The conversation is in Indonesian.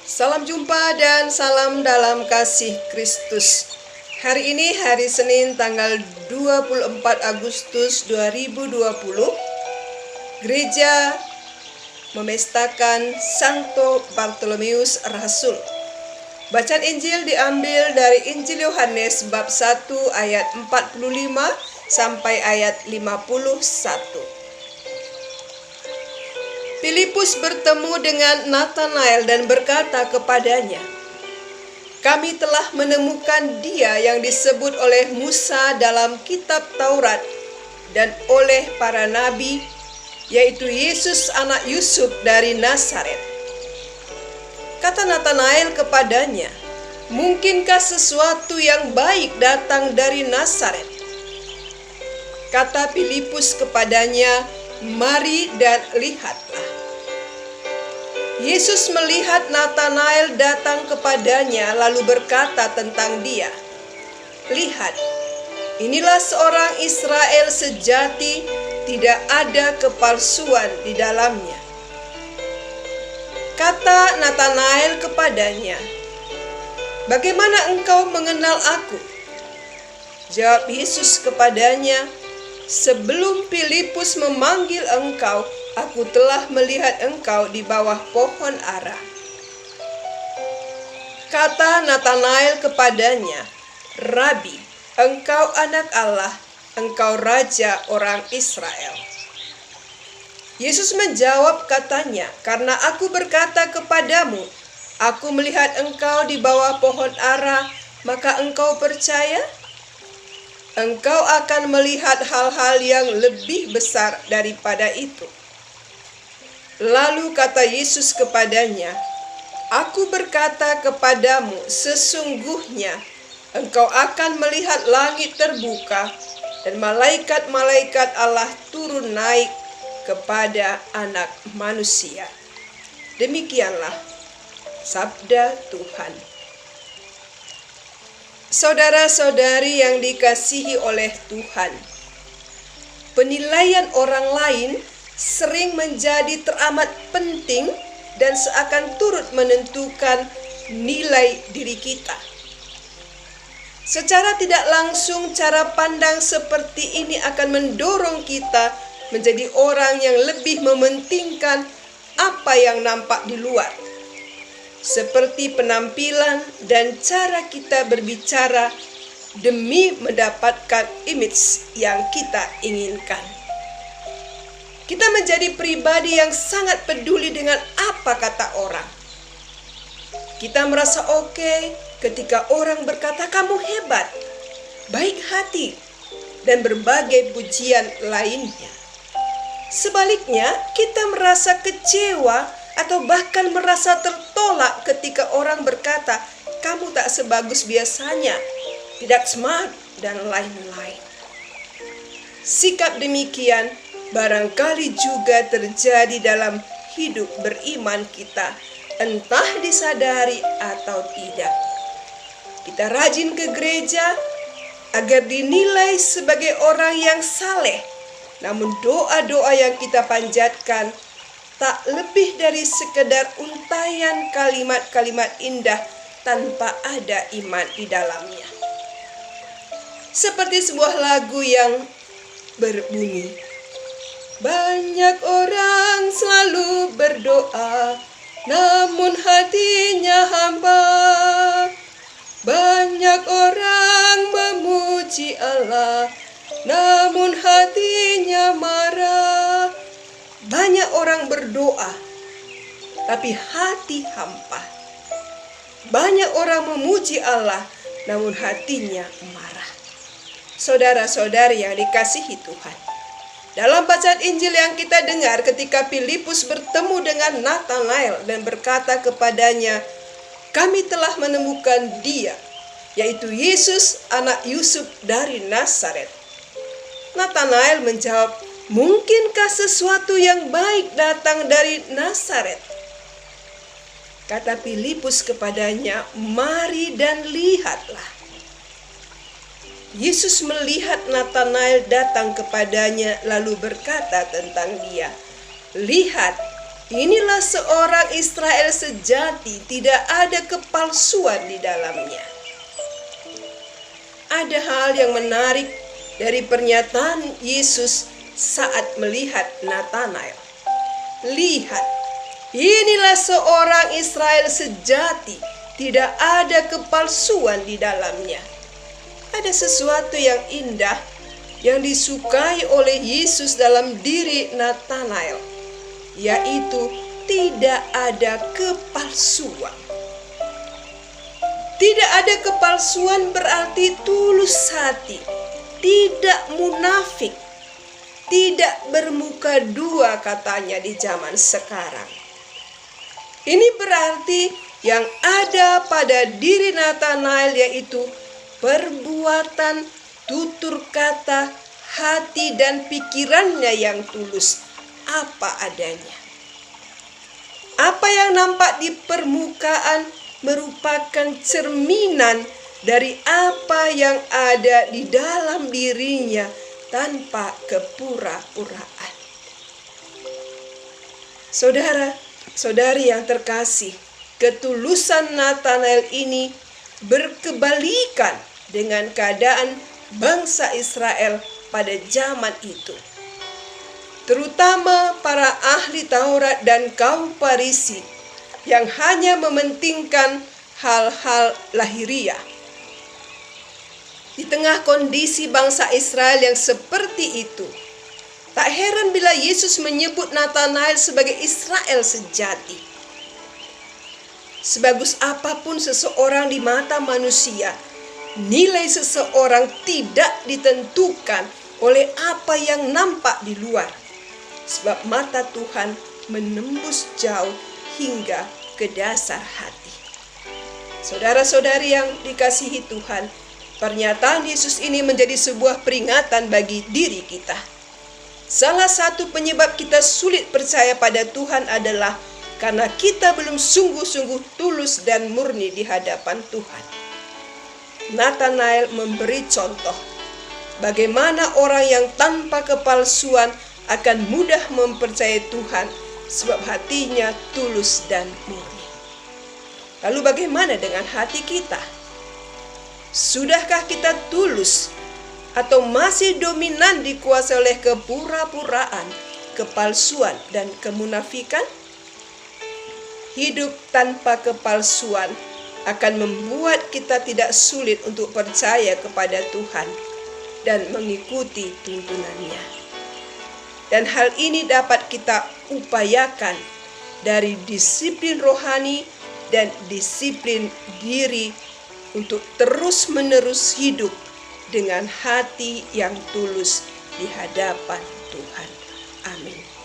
Salam jumpa dan salam dalam kasih Kristus. Hari ini hari Senin tanggal 24 Agustus 2020. Gereja memestakan Santo Bartolomeus Rasul. Bacaan Injil diambil dari Injil Yohanes bab 1 ayat 45 sampai ayat 51. Filipus bertemu dengan Nathanael dan berkata kepadanya, "Kami telah menemukan Dia yang disebut oleh Musa dalam kitab Taurat dan oleh para nabi, yaitu Yesus anak Yusuf dari Nazaret." Kata Nathanael kepadanya, "Mungkinkah sesuatu yang baik datang dari Nazaret?" Kata Filipus kepadanya, "Mari dan lihatlah." Yesus melihat Nathanael datang kepadanya lalu berkata tentang dia, "Lihat, inilah seorang Israel sejati, tidak ada kepalsuan di dalamnya." Kata Nathanael kepadanya, "Bagaimana engkau mengenal aku?" Jawab Yesus kepadanya, "Sebelum Filipus memanggil engkau, aku telah melihat engkau di bawah pohon ara." Kata Nathanael kepadanya, "Rabi, engkau anak Allah, engkau raja orang Israel." Yesus menjawab katanya, "Karena aku berkata kepadamu, aku melihat engkau di bawah pohon ara, maka engkau percaya? Engkau akan melihat hal-hal yang lebih besar daripada itu." Lalu kata Yesus kepadanya, "Aku berkata kepadamu, sesungguhnya engkau akan melihat langit terbuka dan malaikat-malaikat Allah turun naik kepada Anak Manusia." Demikianlah sabda Tuhan. Saudara-saudari yang dikasihi oleh Tuhan, penilaian orang lain sering menjadi teramat penting dan seakan turut menentukan nilai diri kita. Secara tidak langsung, cara pandang seperti ini akan mendorong kita menjadi orang yang lebih mementingkan apa yang nampak di luar, seperti penampilan dan cara kita berbicara demi mendapatkan image yang kita inginkan. Kita menjadi pribadi yang sangat peduli dengan apa kata orang. Kita merasa oke ketika orang berkata kamu hebat, baik hati, dan berbagai pujian lainnya. Sebaliknya, kita merasa kecewa atau bahkan merasa tertolak ketika orang berkata kamu tak sebagus biasanya, tidak smart, dan lain-lain. Sikap demikian barangkali juga terjadi dalam hidup beriman kita, entah disadari atau tidak. Kita rajin ke gereja agar dinilai sebagai orang yang saleh, namun doa-doa yang kita panjatkan tak lebih dari sekedar untaian kalimat-kalimat indah tanpa ada iman di dalamnya. Seperti sebuah lagu yang berbunyi, "Banyak orang selalu berdoa, namun hatinya hampa. Banyak orang memuji Allah, namun hatinya marah." Banyak orang berdoa, tapi hati hampa. Banyak orang memuji Allah, namun hatinya marah. Saudara-saudari yang dikasihi Tuhan, dalam bacaan Injil yang kita dengar ketika Filipus bertemu dengan Nathanael dan berkata kepadanya, "Kami telah menemukan Dia, yaitu Yesus anak Yusuf dari Nazaret." Nathanael menjawab, "Mungkinkah sesuatu yang baik datang dari Nazaret?" Kata Filipus kepadanya, "Mari dan lihatlah." Yesus melihat Nathanael datang kepadanya lalu berkata tentang dia, "Lihat, Inilah seorang Israel sejati, tidak ada kepalsuan di dalamnya. Ada hal yang menarik dari pernyataan Yesus saat melihat Natanael. Lihat, inilah seorang Israel sejati, tidak ada kepalsuan di dalamnya. Ada sesuatu yang indah yang disukai oleh Yesus dalam diri Natanael, yaitu tidak ada kepalsuan. Tidak ada kepalsuan berarti tulus hati, tidak munafik, tidak bermuka dua katanya di zaman sekarang. Ini berarti yang ada pada diri Natanael yaitu perbuatan, tutur kata, hati dan pikirannya yang tulus, apa adanya. Apa yang nampak di permukaan merupakan cerminan dari apa yang ada di dalam dirinya tanpa kepura-puraan. Saudara-saudari yang terkasih, ketulusan Natanael ini berkebalikan dengan keadaan bangsa Israel pada zaman itu. Terutama para ahli Taurat dan kaum Farisi yang hanya mementingkan hal-hal lahiriah. Di tengah kondisi bangsa Israel yang seperti itu, tak heran bila Yesus menyebut Natanael sebagai Israel sejati. Sebagus apapun seseorang di mata manusia, nilai seseorang tidak ditentukan oleh apa yang nampak di luar, sebab mata Tuhan menembus jauh hingga ke dasar hati. Saudara-saudari yang dikasihi Tuhan, pernyataan Yesus ini menjadi sebuah peringatan bagi diri kita. Salah satu penyebab kita sulit percaya pada Tuhan adalah karena kita belum sungguh-sungguh tulus dan murni di hadapan Tuhan. Natanael memberi contoh bagaimana orang yang tanpa kepalsuan akan mudah mempercayai Tuhan sebab hatinya tulus dan murni. Lalu bagaimana dengan hati kita? Sudahkah kita tulus atau masih dominan dikuasai oleh kepura-puraan, kepalsuan dan kemunafikan? Hidup tanpa kepalsuan akan membuat kita tidak sulit untuk percaya kepada Tuhan dan mengikuti tuntunannya. Dan hal ini dapat kita upayakan dari disiplin rohani dan disiplin diri untuk terus-menerus hidup dengan hati yang tulus di hadapan Tuhan. Amin.